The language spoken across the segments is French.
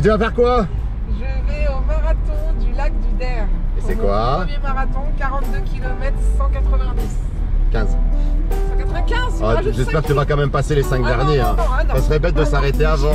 tu vas faire quoi? Je vais au marathon du lac du Der. Et c'est quoi? Premier marathon, 42 km, 190. 15. 195. Ah, j'espère que tu vas quand même passer les 5 derniers. Non, non. Ça serait bête de s'arrêter avant.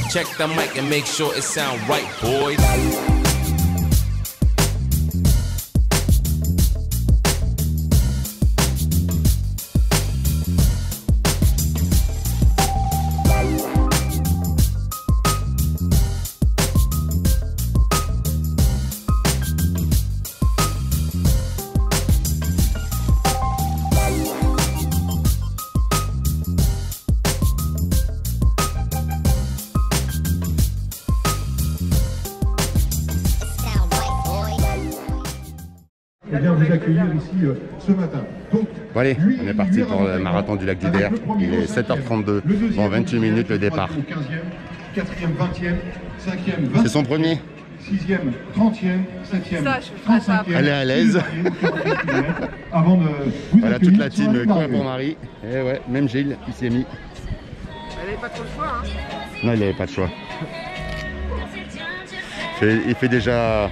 Check the mic and make sure it sound right, boys. Eh bien, vous accueillir ici ce matin. Donc, Bon allez, on est parti pour le marathon du lac du Der. Il est 7h32, bon 28 minutes le départ. 15e, 4e, 20e, 5e, 20e. C'est son premier. 6e, 30e, 7e, Ça, je ferai ça 35e. Elle est à l'aise. Avant de vous Voilà accueillir toute la sur team la Coin pour Marie. Et ouais, même Gilles, il s'y est mis. Elle n'avait pas trop le choix, hein. Non, il n'avait pas de choix. Il fait déjà...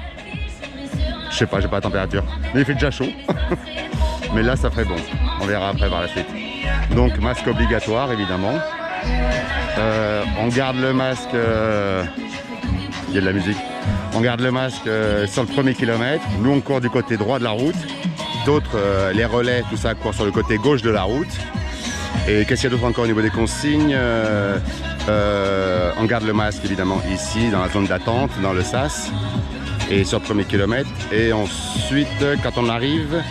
Je sais pas, j'ai pas la température. Mais il fait déjà chaud. Mais là, ça ferait bon. On verra après par la suite. Donc, masque obligatoire, évidemment. On garde le masque... Il y a de la musique. On garde le masque sur le premier kilomètre. Nous, on court du côté droit de la route. D'autres, les relais, tout ça, courent sur le côté gauche de la route. Et qu'est-ce qu'il y a d'autre encore au niveau des consignes? On garde le masque, évidemment, ici, dans la zone d'attente, dans le sas. Et sur le premier kilomètre. Et ensuite, quand on arrive,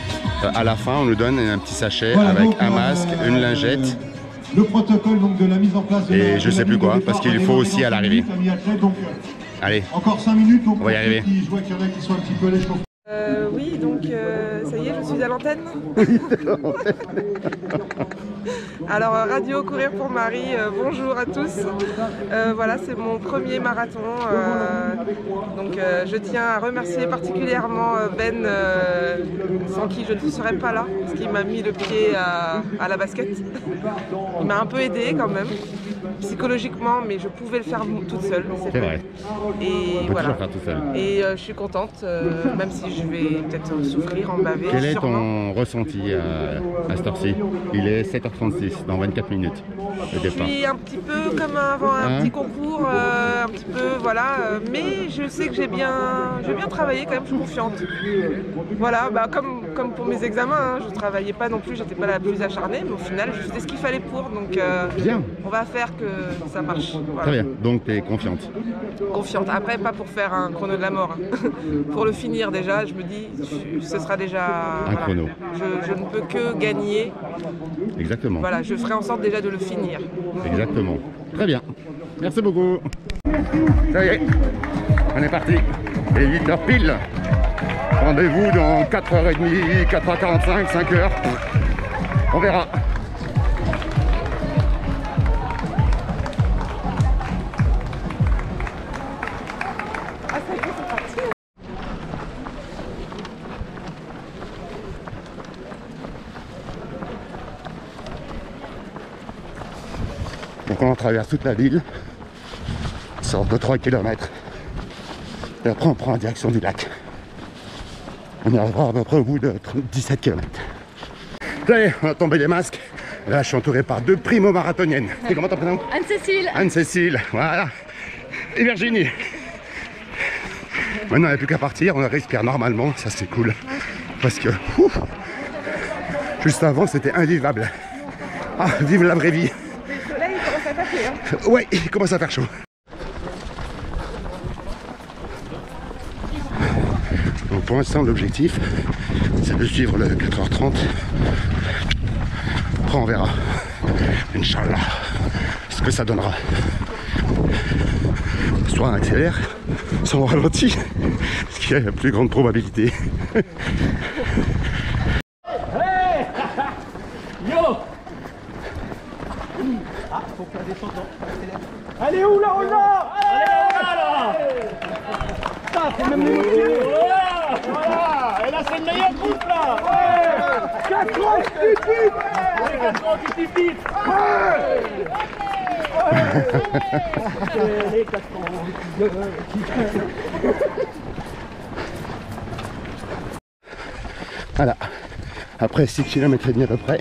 à la fin, on nous donne un petit sachet Voilà, avec donc, un masque, une lingette. Le protocole donc, de la mise en place de Et la, je de sais la plus ligne quoi, de parce départ qu'il va faut démarrer aussi dans à 5 l'arrivée. minutes, amis athlètes. Donc, Allez, encore 5 minutes. Donc, on va y arriver. Je vois qu'il y en a qui sont un petit peu les chauffeurs. Oui, donc ça y est, je suis à l'antenne. Alors, Radio Courir pour Marie, bonjour à tous. Voilà, c'est mon premier marathon. Donc, je tiens à remercier particulièrement Ben, sans qui je ne serais pas là, parce qu'il m'a mis le pied à la basket. Il m'a un peu aidé quand même, psychologiquement, mais je pouvais le faire toute seule. C'est vrai. Et On peut voilà. toujours faire tout seul. Et je suis contente, même si je vais peut-être souffrir, en baver. Quel est sûrement. ton ressenti à cette heure-ci? Il est 7h36, dans 24 minutes, le Je départ. suis un petit peu comme avant un petit concours, un petit peu, voilà. Mais je sais que j'ai bien travaillé quand même, je suis confiante. Voilà, bah, comme pour mes examens, hein, je travaillais pas non plus, j'étais pas la plus acharnée, mais au final, je faisais ce qu'il fallait pour. Donc, Bien. on va faire que ça marche. Voilà. Très bien, donc tu es confiante. Confiante. Après, pas pour faire un chrono de la mort. Hein. Pour le finir déjà, je me dis, ce sera déjà Un chrono. Je ne peux que gagner. Exactement. Voilà, je ferai en sorte déjà de le finir. Exactement. Très bien. Merci beaucoup. Ça y est, on est parti. Il est 8h pile. Rendez-vous dans 4h30, 4h45, 5h. On verra. Donc on traverse toute la ville, sur 2-3 km. Et après on prend la direction du lac. On y arrivera à peu près au bout de 17 km. Ça y est, on a tombé les masques. Là je suis entouré par deux primo-marathoniennes. C'est comment ton prénom? Anne-Cécile. Anne-Cécile, voilà. Et Virginie. Maintenant, il n'y a plus qu'à partir, on respire normalement, ça c'est cool. Parce que, juste avant, c'était invivable. Ah, vive la vraie vie. Le soleil commence à taper. Hein. Ouais, il commence à faire chaud. Donc pour l'instant, l'objectif, c'est de suivre le 4h30. Après, on verra. Inch'Allah, ce que ça donnera. Soit on accélère, soit on ralentit, ce qui est la plus grande probabilité. Hey Yo Ah, faut que la descente. Allez où là, on là? Allez là! Ça, c'est même les motiver. Voilà. Et là, c'est le meilleur groupe là. Ouais. 4 ans qui piquent. Ouais, 4 ans qui piquent. Les 4 ans qui piquent. Voilà, après 6 km et demi à peu près,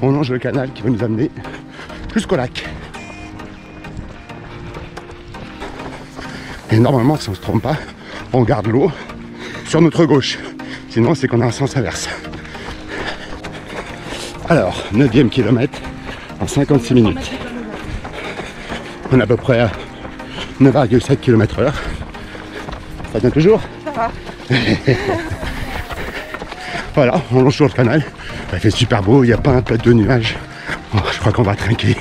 on longe le canal qui va nous amener jusqu'au lac. Et normalement, si on ne se trompe pas, on garde l'eau sur notre gauche. Sinon, c'est qu'on a un sens inverse. Alors, 9e kilomètre en 56 minutes. On est à peu près à 9,7 km/h. Ça vient toujours? Ça va. Voilà, on longe sur le canal. Il fait super beau, il n'y a pas un plat de nuages. Oh, je crois qu'on va trinquer.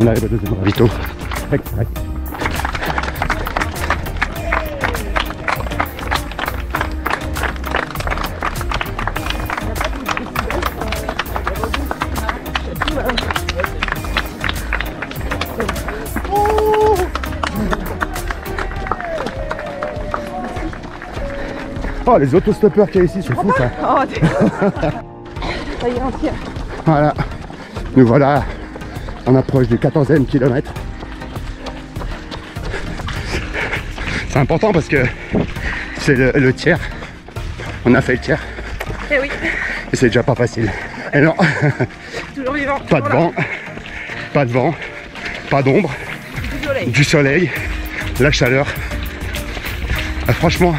On arrive au deuxième ravito. Oh, les autostoppeurs qu'il y a ici, c'est fou ça. Oh, ça y est, un tiers. Voilà, nous voilà, on approche du 14e kilomètre. C'est important parce que c'est le tiers. On a fait le tiers. Eh oui, Et c'est déjà pas facile. Et non, toujours vivant. pas de vent, pas de vent, pas d'ombre, du soleil, la chaleur. Ah, franchement,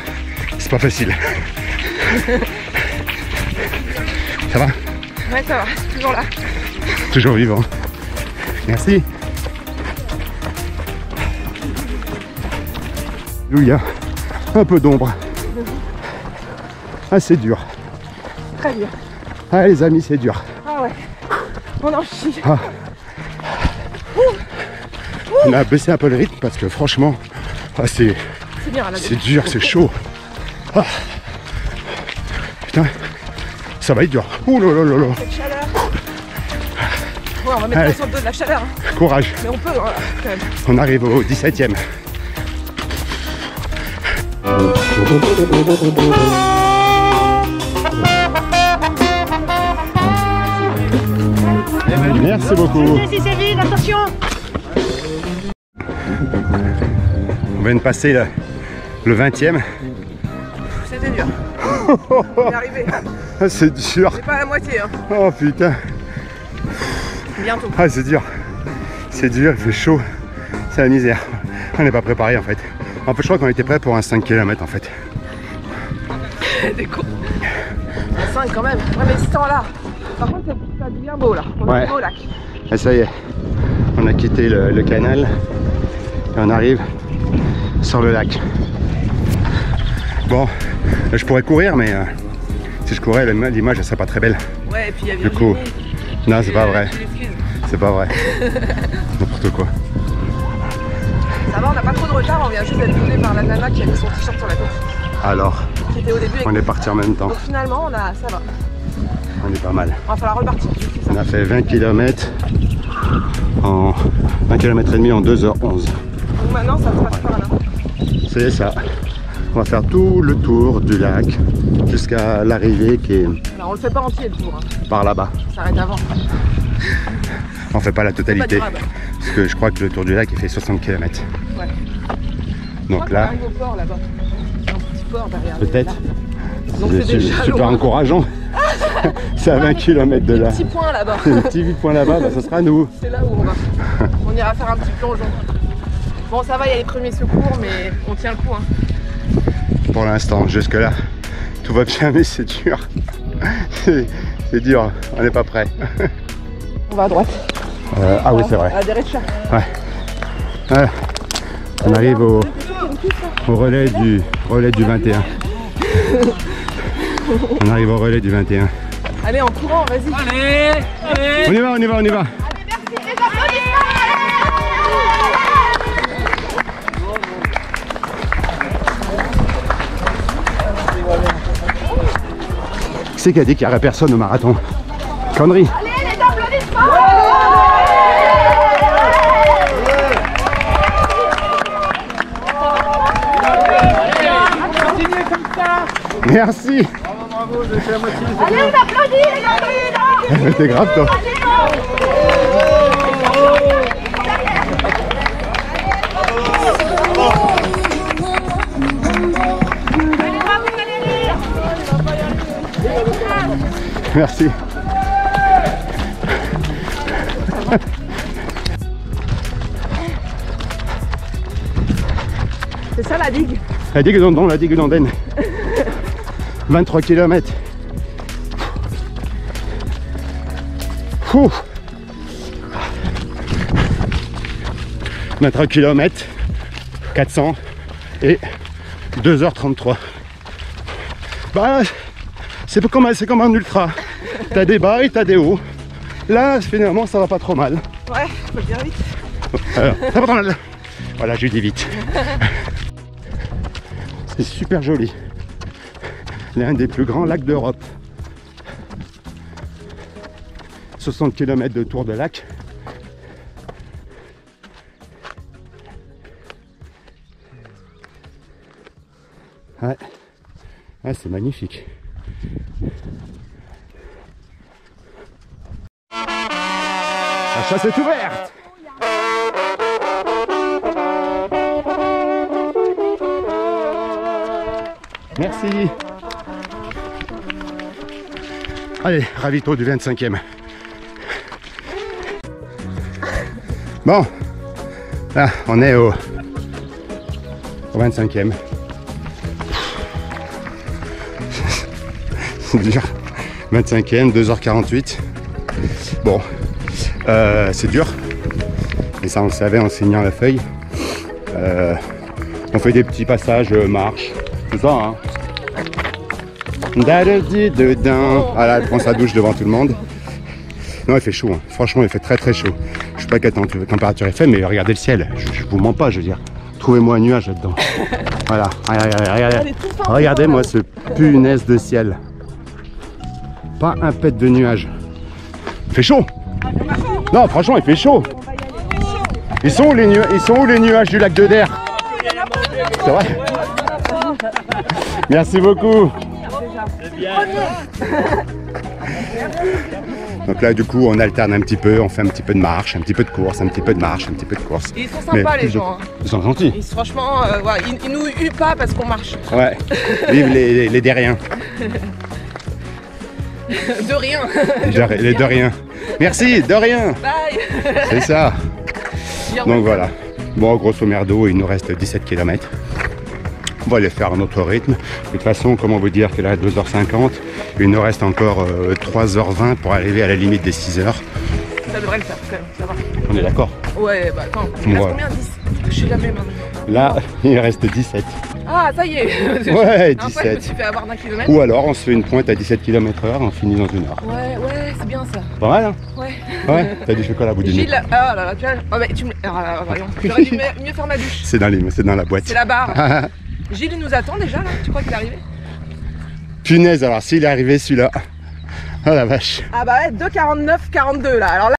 c'est pas facile. Ça va? Ouais, ça va, toujours là. Toujours vivant. Merci. Où il y a un peu d'ombre. Ah, c'est dur. Très dur. Ah, les amis, c'est dur. Ah ouais, on en chie. Ah. On a baissé un peu le rythme parce que franchement, ah, c'est bien, là, dur, c'est chaud. Ah. Putain, ça va être dur. Ouh là là là là. Cette chaleur. Ouais, on va mettre Allez. ça sur le dos de la chaleur. Hein. Courage. Mais on peut, hein, quand même. On arrive au 17e. Merci beaucoup. Si c'est vide, attention. On vient de passer le 20e. C'était dur. On est arrivé. Ah, c'est dur. C'est pas à la moitié. Hein. Oh putain. Bientôt. Ah, c'est dur. C'est dur, il fait chaud. C'est la misère. On n'est pas préparé en fait. En fait, je crois qu'on était prêt pour un 5 km en fait. Des cons. 5 quand même. Ouais, mais ce temps-là. Par contre, ça devient beau là. On est beau au lac. Et ça y est, on a quitté le canal et on arrive sur le lac. Bon, je pourrais courir, mais si je courais, l'image elle serait pas très belle. Ouais, et puis il y a Du coup, non, c'est pas vrai. Excuse. C'est pas vrai. N'importe quoi. Ça va, on n'a pas trop de retard. On vient juste d'être posé par la nana qui a mis son t-shirt sur la tête. Alors, Qui était au début avec on est parti en même temps. Donc finalement, ça va. On est pas mal. On va falloir repartir. On a fait 20 km en 1 km et demi en 2h11. Donc maintenant, ça se passe par là. C'est ça. On va faire tout le tour du lac jusqu'à l'arrivée qui est Alors on le fait pas entier le tour. Hein. par là-bas. Ça s'arrête avant. On fait pas la totalité. Pas durable. Parce que je crois que le tour du lac il fait 60 km. Ouais. Donc On là, arrive au port là-bas. Il y a un petit port derrière. peut-être. Donc c'est déjà super loin. encourageant. C'est à 20 km de là. Petit point là-bas. Le petit point là-bas, bah, ce sera nous. C'est là où on va. On ira faire un petit plongeon. Bon, ça va, il y a les premiers secours, mais on tient le coup. Hein. Pour l'instant, jusque là, Tout va bien, mais c'est dur. C'est dur, on n'est pas prêt. On va à droite. Ah oui, c'est vrai. À la derecha. Ouais. On arrive au relais du 21. On arrive au relais du 21. Allez, en courant, vas-y. Allez, allez. On y va, on y va, on y va. Qui c'est qui a dit qu'il n'y aurait personne au marathon? Connerie. Allez, les applaudissements. Continuez comme ça. Merci. Bravo, vous avez fait la moitié. Allez, on applaudit, les applaudissements. T'es grave toi. Merci. C'est ça la digue? La digue d'Andon, la digue d'Andenne. 23 km. 23 km, 400 et 2h33. Bah, c'est comme un ultra. T'as des bas et t'as des hauts. Là, finalement, ça va pas trop mal. Ouais, faut le dire vite. Alors, ça va pas trop mal. Voilà, je dis vite. C'est super joli. L'un des plus grands lacs d'Europe. 60 km de tour de lac. Ouais, ouais, c'est magnifique. La chasse est ouverte. Merci. Allez, ravito du 25e. Bon, là, on est au 25e. C'est dur. 25e, 2h48. Bon, c'est dur. Et ça, on le savait en signant la feuille. On fait des petits passages, marche, tout ça. Hein. Dedans. Voilà, elle prend sa douche devant tout le monde. Non, il fait chaud. Hein. Franchement, il fait très très chaud. Je sais pas quelle température il fait, mais regardez le ciel. Je vous mens pas, je veux dire. Trouvez-moi un nuage là-dedans. Voilà. Regardez. Regardez-moi ce punaise de ciel. Pas un pet de nuage. Il fait chaud. Non, franchement, il fait chaud. Ils sont où les nuages du lac de Der? C'est vrai? Merci beaucoup. Donc là, du coup, on alterne un petit peu, on fait un petit peu de marche, un petit peu de course, un petit peu de marche, un petit peu de course. Ils sont sympas, les gens. Ils sont gentils. Franchement, ouais, ils nous huent pas parce qu'on marche. Ouais, vive les Dériens. De rien. Les de rien. Merci, de rien. Bye. C'est ça. Donc voilà. Bon, grosso merdo, il nous reste 17 km. On va les faire à notre rythme. De toute façon, comment vous dire que là, 2h50, il nous reste encore 3h20 pour arriver à la limite des 6h. Ça devrait le faire quand même, ça va. On est d'accord? Ouais, bah attends, il reste combien? 10? Je sais jamais maintenant. Là, il reste 17. Ah, ça y est. Ouais, 17. Après, je me suis fait avoir d'un kilomètre. Ou alors, on se fait une pointe à 17 km/h, on finit dans 1 heure. Ouais, c'est bien ça. Pas mal, hein? Ouais. Ouais, t'as du chocolat à bout du nez. Gilles, ah là là, tu vois. Ah bah, tu me. Ah, voyons. J'aurais dû mieux faire ma douche. C'est dans la boîte. C'est la barre. Gilles, il nous attend déjà là? Tu crois qu'il est arrivé? Punaise, alors s'il est arrivé celui-là. Oh la vache. Ah bah ouais, 2,49,42 là. Alors là.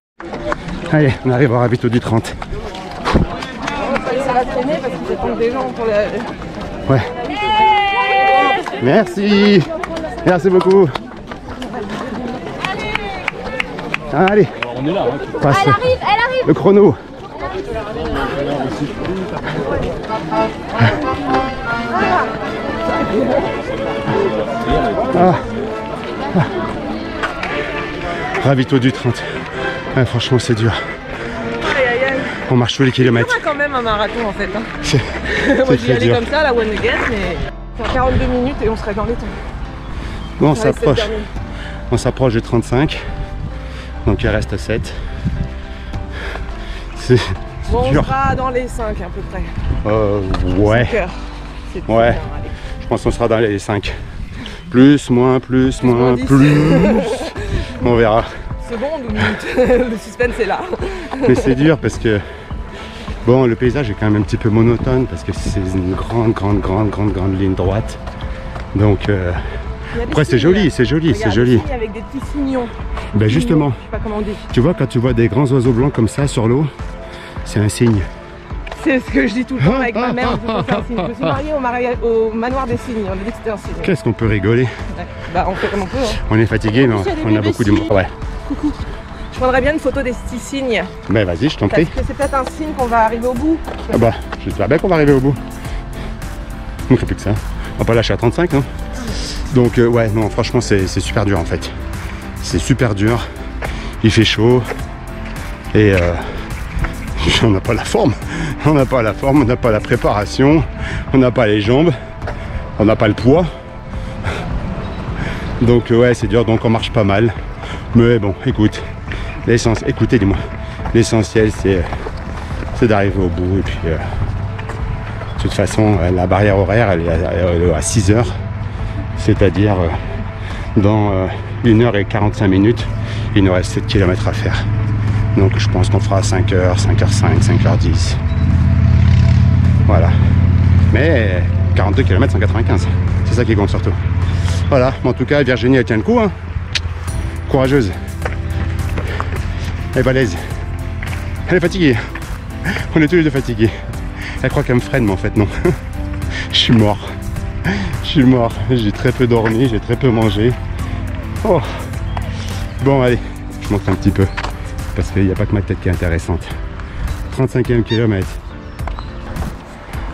Allez, on arrive au ravito du 30. Ça va traîner parce qu'ils attendent des gens pour le. Ouais. Merci. Merci beaucoup. Allez. On est là. Hein. Passe Elle arrive. le chrono. Ravito du 30. Ouais, franchement, c'est dur. On marche tous les kilomètres. On a quand même un marathon en fait. Hein. C'est Moi j'y très allais dur. comme ça, la one again, mais. Faire 42 minutes et on serait dans les temps. Bon, Ouais, c'est le dernier. on s'approche de 35. Donc il reste 7. C'est Bon, on dur. sera dans les 5 à peu près. Ouais. 5 heures. C'est plus Ouais. bien, allez. Je pense qu'on sera dans les 5. Plus, moins, moins 10. On verra. Seconde ou minute. Le suspense est là. Mais c'est dur parce que bon, le paysage est quand même un petit peu monotone parce que c'est une grande ligne droite. Donc Il y a des après c'est signes, joli, là. c'est joli, Regarde, c'est joli. des signes avec des petits signons. Ben justement, Je sais pas comment on dit. tu vois quand tu vois des grands oiseaux blancs comme ça sur l'eau, c'est un signe. C'est ce que je dis tout le temps avec ma mère. Je me suis mariée au manoir des cygnes. On a dit que c'était un cygne. Qu'est-ce qu'on peut rigoler? Ouais. Bah, on fait comme on peut. Hein. On est fatigué, mais En plus, il y a des on a bébés beaucoup d'humour. cygnes. Ouais. Coucou. Je prendrais bien une photo des petits cygnes. Ben vas-y, je t'en Parce prie. que c'est peut-être un signe qu'on va arriver au bout. Ah bah, j'espère bien qu'on va arriver au bout. On ne fait plus que ça. On va pas lâcher à 35, non? Donc ouais, non, franchement, c'est super dur en fait. C'est super dur. Il fait chaud. Et on n'a pas la forme. On n'a pas la forme, on n'a pas la préparation. On n'a pas les jambes. On n'a pas le poids. Donc ouais, c'est dur. Donc on marche pas mal. Mais bon, écoute. Écoutez, dis-moi. L'essentiel, c'est d'arriver au bout. Et puis, de toute façon, la barrière horaire, elle est à 6 heures. C'est-à-dire, dans 1h45 minutes, il nous reste 7 km à faire. Donc, je pense qu'on fera 5h, 5h05, 5h10. Voilà. Mais 42 km 195. C'est ça qui compte surtout. Voilà. Mais en tout cas, Virginie, elle tient le coup. Hein. Courageuse. Elle est balèze. Elle est fatiguée. On est tous les deux fatigués. Elle croit qu'elle me freine, mais en fait non. Je suis mort. Je suis mort. J'ai très peu dormi, j'ai très peu mangé. Oh. Bon allez, je montre un petit peu. Parce qu'il n'y a pas que ma tête qui est intéressante. 35e kilomètre.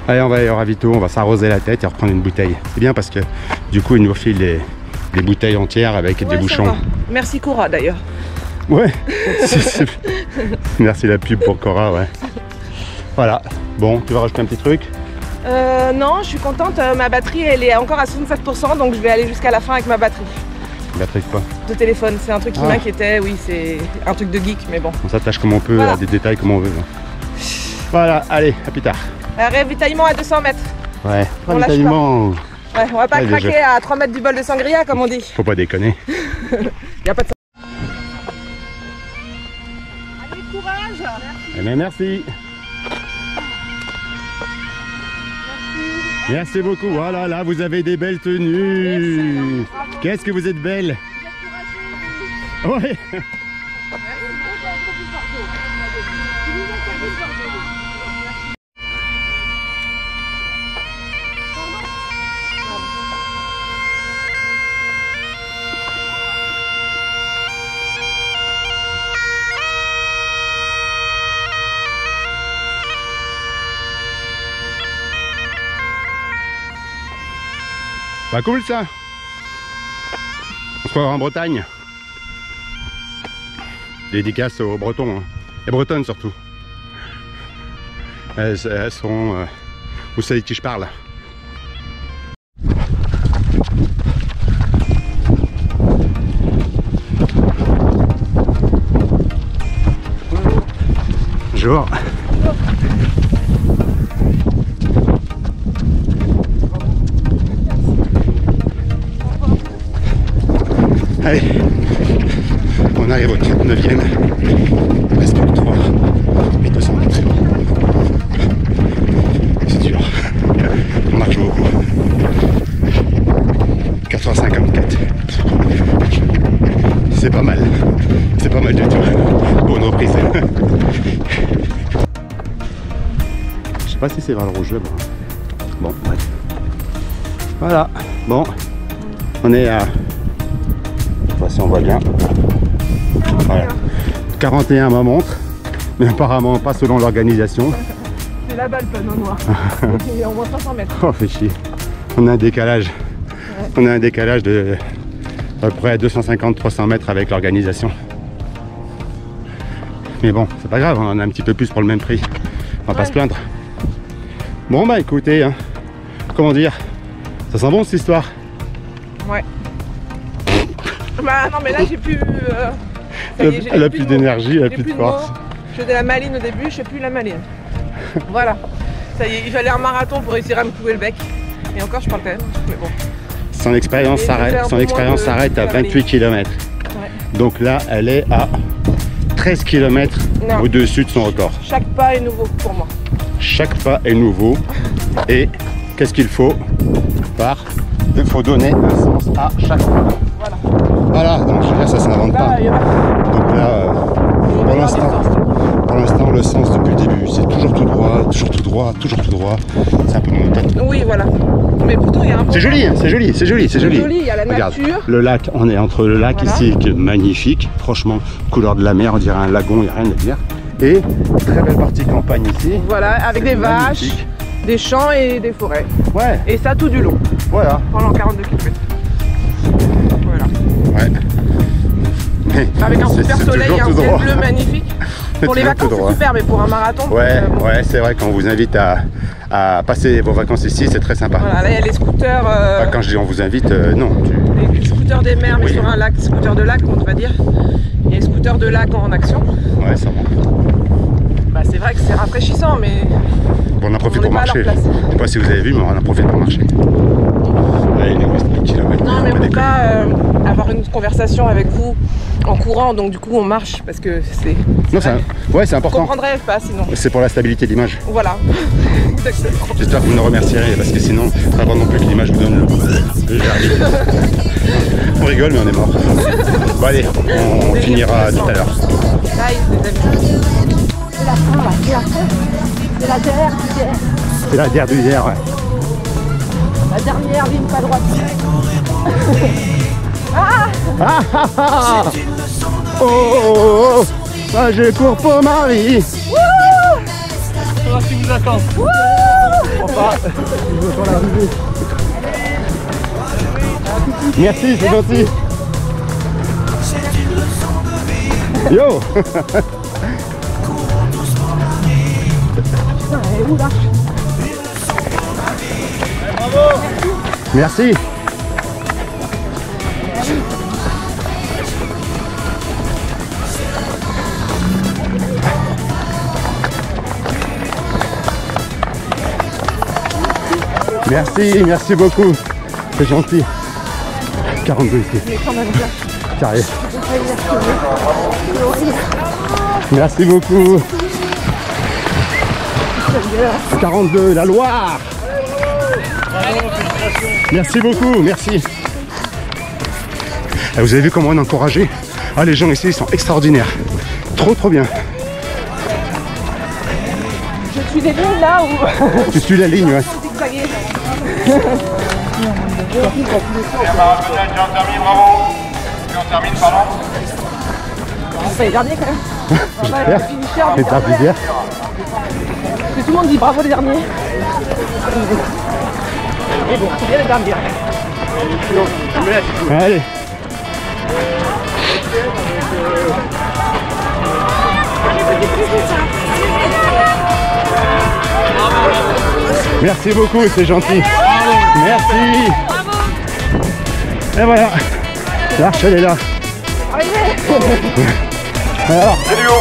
Allez, on va aller au ravito, on va s'arroser la tête et reprendre une bouteille. C'est bien parce que du coup, il nous file des bouteilles entières avec des bouchons. Merci Cora d'ailleurs. Ouais, merci la pub pour Cora, ouais. Voilà, bon, tu vas rajouter un petit truc? Non, je suis contente, ma batterie elle est encore à 67%, donc je vais aller jusqu'à la fin avec ma batterie. Batterie quoi? De téléphone, c'est un truc qui Ah. m'inquiétait, oui, c'est un truc de geek, mais bon. On s'attache comme on peut Voilà. à des détails comme on veut. Voilà, allez, à plus tard. Ravitaillement à 200 mètres. Ouais, On lâche ravitaillement, Ouais, on va pas Ouais, craquer déjà. à 3 mètres du bol de sangria, comme on dit. faut pas déconner. Y a pas de... Allez, courage. Eh bien, merci. Merci beaucoup. Voilà, là, vous avez des belles tenues. Qu'est-ce que vous êtes belle. Ouais. Bah cool ça. On se croira en Bretagne. Dédicace aux Bretons, hein. Et Bretonnes surtout. Elles sont... vous savez de qui je parle. Bonjour. Allez, on arrive au 39e, il reste plus que 3 et 200 mètres. C'est dur, on marche beaucoup. 4h54, c'est pas mal du tout, pour une reprise. Je sais pas si c'est vers le rouge là-bas. Bon, bref. Voilà, bon, on est à... si on voit bien. Voilà. 41 ma montre, mais apparemment pas selon l'organisation. C'est là-bas le panneau noir. Il y a au moins 500 mètres. Oh, fait chier. On a un décalage. Ouais. On a un décalage de à peu près 250-300 mètres avec l'organisation. Mais bon, c'est pas grave, on en a un petit peu plus pour le même prix. On va pas se plaindre. Bon bah écoutez, hein, comment dire, ça sent bon cette histoire. Ouais. Bah non, mais là j'ai plus. Ça y est, Elle a j'ai plus de d'énergie, elle a j'ai plus de mots. force. Je faisais la maline au début, je fais plus la maline. Voilà. Ça y est, il fallait un marathon pour réussir à me couper le bec. Et encore, je parle quand même. Mais bon. Son expérience Et je vais faire un peu moins de s'arrête à 28 km. Ouais. Donc là, elle est à 13 km Non. au-dessus de son record. Chaque pas est nouveau pour moi. Chaque pas est nouveau. Et qu'est-ce qu'il faut Il faut donner un sens à chaque pas. Voilà. Voilà, donc je veux dire, ça s'invente pas. Là, il y en a. Donc là, pour l'instant, le sens depuis le début, c'est toujours tout droit, toujours tout droit, toujours tout droit. C'est un peu monotone. Oui, voilà. Mais pourtant, il y a un bon. C'est joli, hein, c'est joli, c'est joli, c'est joli. joli, il y a la Regarde, nature. le lac, on est entre le lac Voilà. ici, qui est magnifique, franchement, couleur de la mer, on dirait un lagon, il n'y a rien à dire. Et très belle partie campagne ici. Voilà, avec C'est des vaches, magnifique. des champs et des forêts. Ouais, Et ça tout du long, voilà. pendant 42 km. Voilà. Ouais. Mais Avec un c'est super soleil toujours et un tout ciel droit. bleu magnifique. Pour les Toujours tout vacances, droit. c'est super, mais pour un marathon, Ouais, bon. ouais, c'est vrai, quand on vous invite à passer vos vacances ici, c'est très sympa. Voilà, là il y a les scooters, Enfin, quand je dis on vous invite, non. les scooters des mers, mais Oui. sur un lac, scooters de lac, on va dire. Il y a les scooters de lac en action. Ouais, ça va. Bah, c'est vrai que c'est rafraîchissant, mais Bon, on en profite On pour n'est pas à leur marcher. place. Je sais pas si vous avez vu, mais on en profite pour marcher. Là, il nous reste 1 kilomètre. non, mais Pas on peut déconner. pas avoir une conversation avec vous en courant, donc du coup on marche parce que c'est. Non, ouais, c'est Je important. comprendrais pas sinon. C'est pour la stabilité de l'image. Voilà. Exactement. J'espère que vous me remercierez parce que sinon, ça va pas non plus que l'image vous donne le vernis. On rigole, mais on est mort. Bon, allez, on finira tout à l'heure. Bye, les amis. C'est la fin là, c'est la fin. C'est la dernière, C'est la dernière du hier, ouais. la dernière ligne pas droite. Oh, oh, oh, ah, je cours pour Marie. Faudra qu'il vous attende. Merci, c'est gentil. Yo. Merci. Merci, merci beaucoup. C'est gentil. 42 ici. Carré. Merci beaucoup. 42, la Loire. Merci beaucoup, merci. Ah, vous avez vu comment on est encouragé? Ah, les gens ici ils sont extraordinaires. Trop bien. Je suis des lignes là où Tu suis la ligne, ouais. zigzaguer. C'est les derniers quand même. J'espère. Finisher, C'est pas plaisir. parce que tout le monde dit bravo les derniers. Et bon, c'est bien les derniers. Allez. Merci beaucoup, c'est gentil. Merci. Et voilà. L'arche, elle est là. Alors, C'est Léo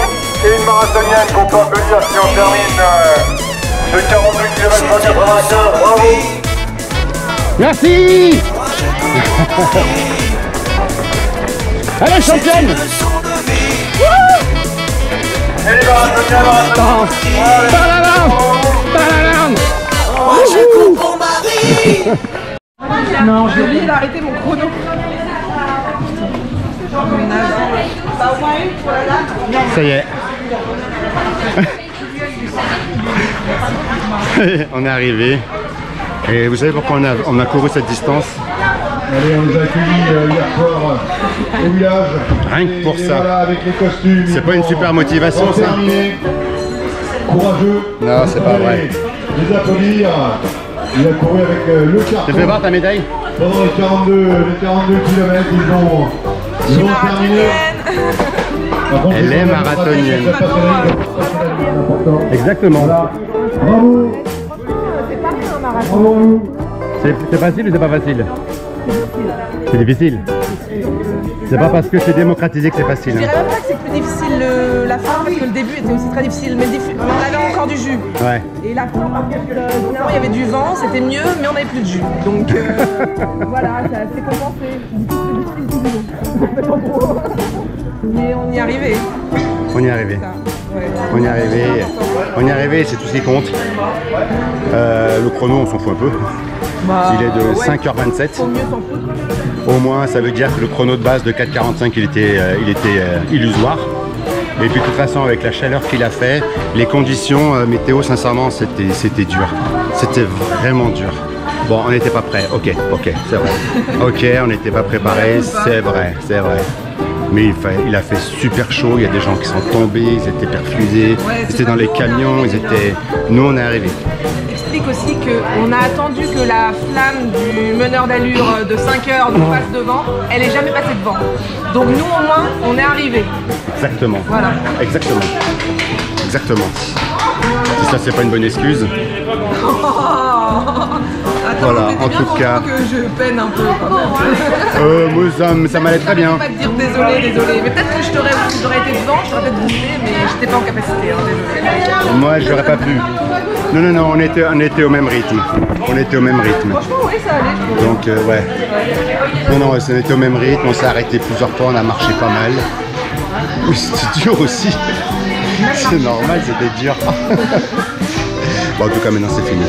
et une marathonienne qu'on peut applaudir si on termine ce 42 km 195. Bravo! merci. Allez, championne. Et les marathoniens, Tadadam. Tadadam. Non, j'ai oublié d'arrêter mon chrono. Ça y est. On est arrivé. Et vous savez pourquoi on a couru cette distance? Allez, on nous a accueillis hier soir au village. Rien que pour Et ça. Voilà, avec les costumes. C'est pas une super motivation, Pour ça? terminer. Courageux. Non, c'est pas vrai. Allez, les applaudir. Il a couru avec le Tu carton. fais voir ta médaille? Pendant les 42 km, ils ont terminé. Par contre, Elle est marathonienne. c'est important. Exactement. Voilà. Bravo. Bravo. C'est facile ou c'est pas facile? C'est difficile. C'est pas parce que c'est démocratisé que c'est facile. Je Hein. dirais même pas que c'est plus difficile la fin, parce que le début était aussi très difficile, mais on avait encore du jus. Ouais. Et la fin, par contre, finalement, il y avait du vent, c'était mieux, mais on n'avait plus de jus. Donc voilà, ça s'est compensé. Mais on y est arrivé. On y est arrivé. Ça, ouais. On y est arrivé. On y est arrivé, c'est tout ce qui compte. Le chrono, on s'en fout un peu. Bah, Il est de ouais, 5h27. faut mieux s'en foutre. Au moins, ça veut dire que le chrono de base de 4h45, il était illusoire. Et puis de toute façon, avec la chaleur qu'il a fait, les conditions météo, sincèrement, c'était dur. C'était vraiment dur. Bon, on n'était pas prêts. Ok, c'est vrai. Ok, on n'était pas préparés, c'est vrai. Mais il a fait super chaud, il y a des gens qui sont tombés, ils étaient perfusés, Ouais, ils étaient dans les camions, ils étaient... Nous, on est arrivés. Explique aussi qu'on a attendu que la flamme du meneur d'allure de 5 heures nous passe devant, elle est jamais passée devant. Donc nous au moins, on est arrivés. Exactement. Voilà. Exactement. Si ça, c'est pas une bonne excuse. Attends, Voilà, t'étais en bien tout content cas. que je peine un peu quand même. Moi, ça m'allait très bien. Je peux pas te dire désolé. Mais peut-être que j'aurais été devant, je t'aurais peut-être boosté, mais j'étais pas en capacité, hein, désolé. Moi, j'aurais pas pu. Non, on était au même rythme. Franchement, oui, ça allait, je trouve. Donc, ouais. Non, on était au même rythme, on s'est arrêté plusieurs fois, on a marché pas mal. Oui, c'était dur aussi. C'est normal, c'était dur. Bon, en tout cas, maintenant, c'est fini.